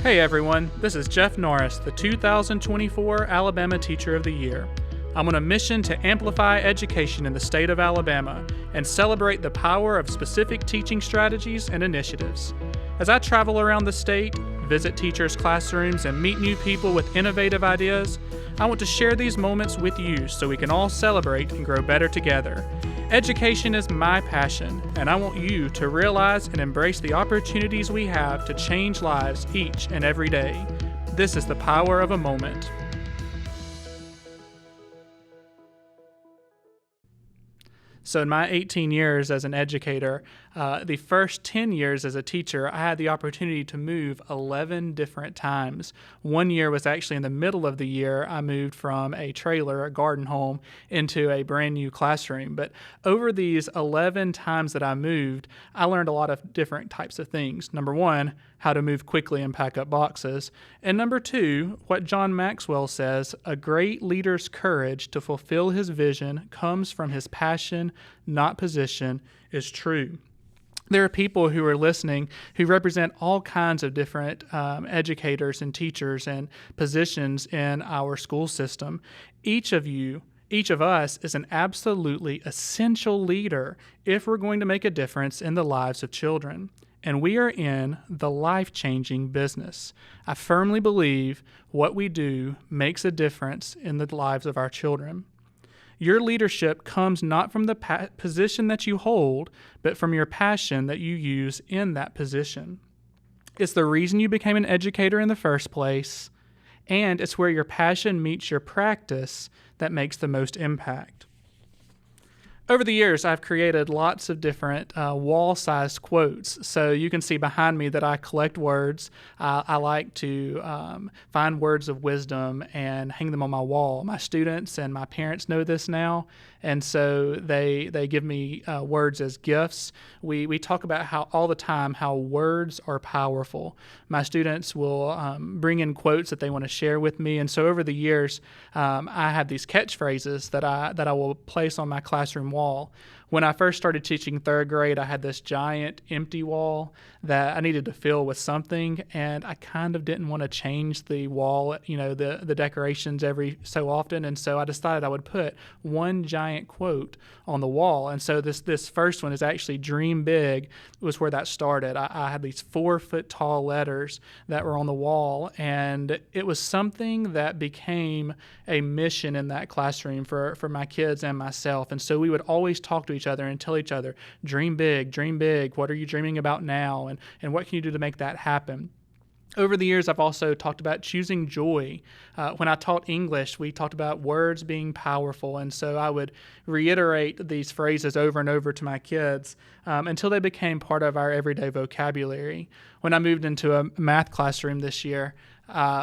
Hey everyone, this is Jeff Norris, the 2024 Alabama Teacher of the Year. I'm on a mission to amplify education in the state of Alabama and celebrate the power of specific teaching strategies and initiatives. As I travel around the state, visit teachers' classrooms, and meet new people with innovative ideas, I want to share these moments with you so we can all celebrate and grow better together. Education is my passion, and I want you to realize and embrace the opportunities we have to change lives each and every day. This is the power of a moment. So in my 18 years as an educator, the first 10 years as a teacher, I had the opportunity to move 11 different times. One year was actually in the middle of the year. I moved from a trailer, a garden home, into a brand new classroom. But over these 11 times that I moved, I learned a lot of different types of things. Number one, how to move quickly and pack up boxes. And number two, what John Maxwell says, a great leader's courage to fulfill his vision comes from his passion, not position, is true. There are people who are listening who represent all kinds of different educators and teachers and positions in our school system. Each of us is an absolutely essential leader if we're going to make a difference in the lives of children. And we are in the life-changing business. I firmly believe what we do makes a difference in the lives of our children. Your leadership comes not from the position that you hold, but from your passion that you use in that position. It's the reason you became an educator in the first place, and it's where your passion meets your practice that makes the most impact. Over the years, I've created lots of different wall-sized quotes. So you can see behind me that I collect words. I like to find words of wisdom and hang them on my wall. My students and my parents know this now, and so they give me words as gifts. We talk about all the time how words are powerful. My students will bring in quotes that they want to share with me, and so over the years, I have these catchphrases that I will place on my classroom wall. When I first started teaching third grade, I had this giant empty wall that I needed to fill with something, and I kind of didn't want to change the wall, the decorations every so often, and so I decided I would put one giant quote on the wall. And so this first one is actually "Dream Big" was where that started. I had these 4-foot tall letters that were on the wall, and it was something that became a mission in that classroom for my kids and myself. And so we would always talk to each other and tell each other, dream big, what are you dreaming about now, and what can you do to make that happen? Over the years, I've also talked about choosing joy. When I taught English, we talked about words being powerful, and so I would reiterate these phrases over and over to my kids until they became part of our everyday vocabulary. When I moved into a math classroom this year,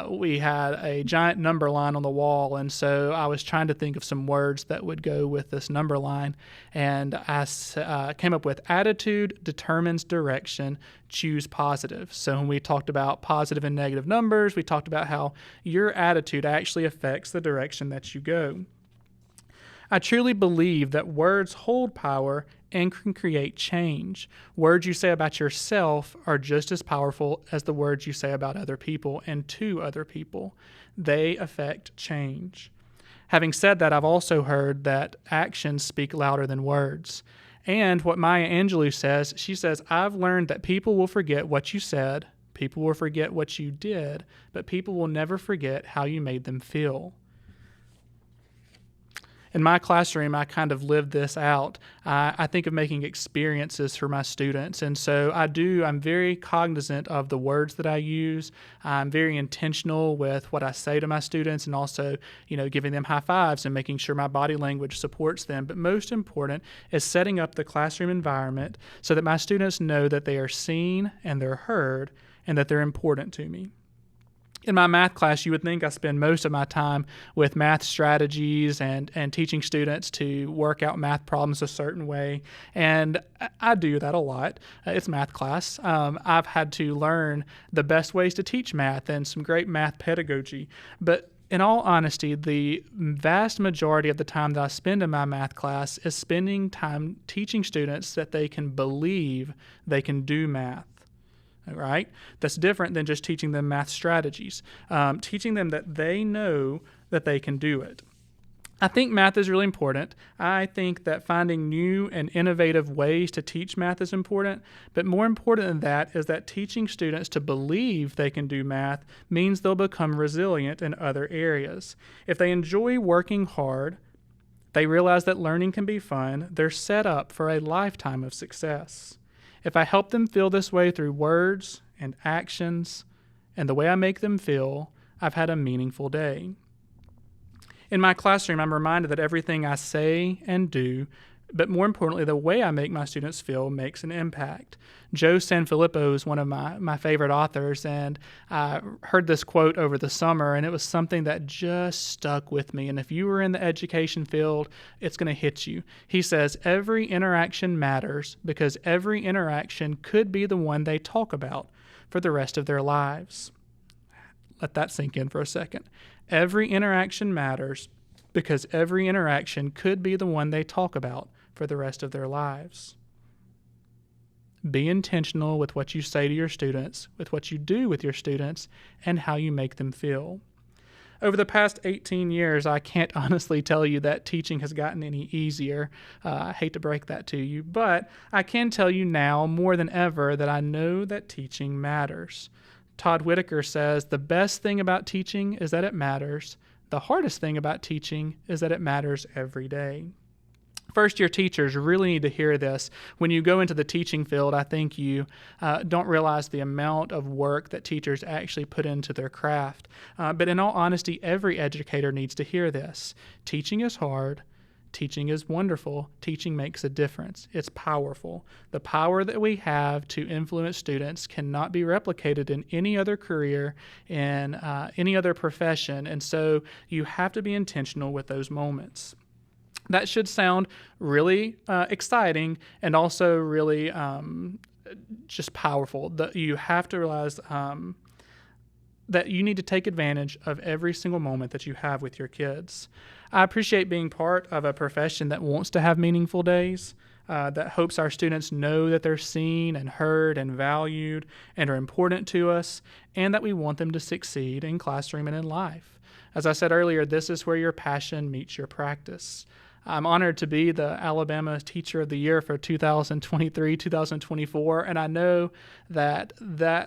we had a giant number line on the wall, and so I was trying to think of some words that would go with this number line, and I came up with attitude determines direction, choose positive. So when we talked about positive and negative numbers, we talked about how your attitude actually affects the direction that you go. I truly believe that words hold power and can create change. Words you say about yourself are just as powerful as the words you say about other people and to other people. They affect change. Having said that, I've also heard that actions speak louder than words. And what Maya Angelou says, she says, I've learned that people will forget what you said, people will forget what you did, but people will never forget how you made them feel. In my classroom, I kind of live this out. I think of making experiences for my students, and so I'm very cognizant of the words that I use. I'm very intentional with what I say to my students, and also, giving them high fives and making sure my body language supports them. But most important is setting up the classroom environment so that my students know that they are seen and they're heard and that they're important to me. In my math class, you would think I spend most of my time with math strategies and teaching students to work out math problems a certain way, and I do that a lot. It's math class. I've had to learn the best ways to teach math and some great math pedagogy, but in all honesty, the vast majority of the time that I spend in my math class is spending time teaching students that they can believe they can do math. all right? That's different than just teaching them math strategies, teaching them that they know that they can do it. I think math is really important. I think that finding new and innovative ways to teach math is important, but more important than that is that teaching students to believe they can do math means they'll become resilient in other areas. If they enjoy working hard, they realize that learning can be fun, they're set up for a lifetime of success. If I help them feel this way through words and actions and the way I make them feel, I've had a meaningful day. In my classroom, I'm reminded that everything I say and do, but more importantly, the way I make my students feel makes an impact. Joe Sanfilippo is one of my favorite authors, and I heard this quote over the summer, and it was something that just stuck with me. And if you were in the education field, it's going to hit you. He says, "Every interaction matters because every interaction could be the one they talk about for the rest of their lives." Let that sink in for a second. Every interaction matters because every interaction could be the one they talk about for the rest of their lives. Be intentional with what you say to your students, with what you do with your students, and how you make them feel. Over the past 18 years, I can't honestly tell you that teaching has gotten any easier. I hate to break that to you, but I can tell you now more than ever that I know that teaching matters. Todd Whitaker says, "The best thing about teaching is that it matters. The hardest thing about teaching is that it matters every day." First-year teachers really need to hear this. When you go into the teaching field, I think you don't realize the amount of work that teachers actually put into their craft. But in all honesty, every educator needs to hear this. Teaching is hard. Teaching is wonderful. Teaching makes a difference. It's powerful. The power that we have to influence students cannot be replicated in any other career, in any other profession, and so you have to be intentional with those moments. That should sound really exciting and also really just powerful. You have to realize that you need to take advantage of every single moment that you have with your kids. I appreciate being part of a profession that wants to have meaningful days, that hopes our students know that they're seen and heard and valued and are important to us, and that we want them to succeed in classroom and in life. As I said earlier, this is where your passion meets your practice. I'm honored to be the Alabama Teacher of the Year for 2023-2024, and I know that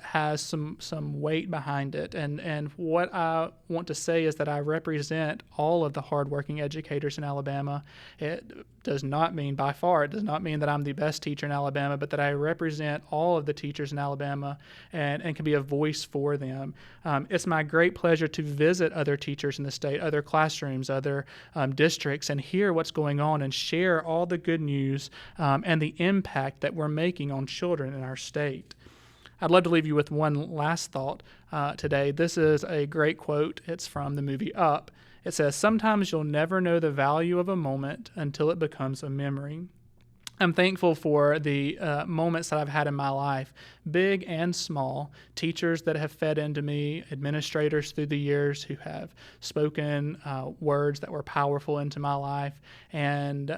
has some weight behind it. And what I want to say is that I represent all of the hardworking educators in Alabama. It does not mean, by far, it does not mean that I'm the best teacher in Alabama, but that I represent all of the teachers in Alabama and can be a voice for them. It's my great pleasure to visit other teachers in the state, other classrooms, other districts, and hear what's going on and share all the good news and the impact that we're making on children in our state. I'd love to leave you with one last thought today. This is a great quote. It's from the movie Up. It says, "Sometimes you'll never know the value of a moment until it becomes a memory." I'm thankful for the moments that I've had in my life, big and small, teachers that have fed into me, administrators through the years who have spoken words that were powerful into my life, and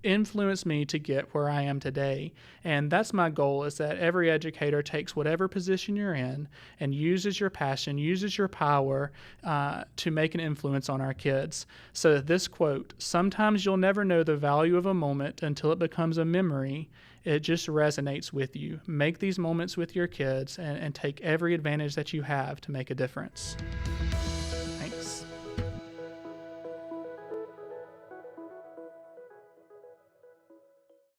influenced me to get where I am today. And that's my goal, is that every educator takes whatever position you're in and uses your passion, uses your power to make an influence on our kids. So this quote, "Sometimes you'll never know the value of a moment until it becomes a memory," it just resonates with you. Make these moments with your kids and take every advantage that you have to make a difference.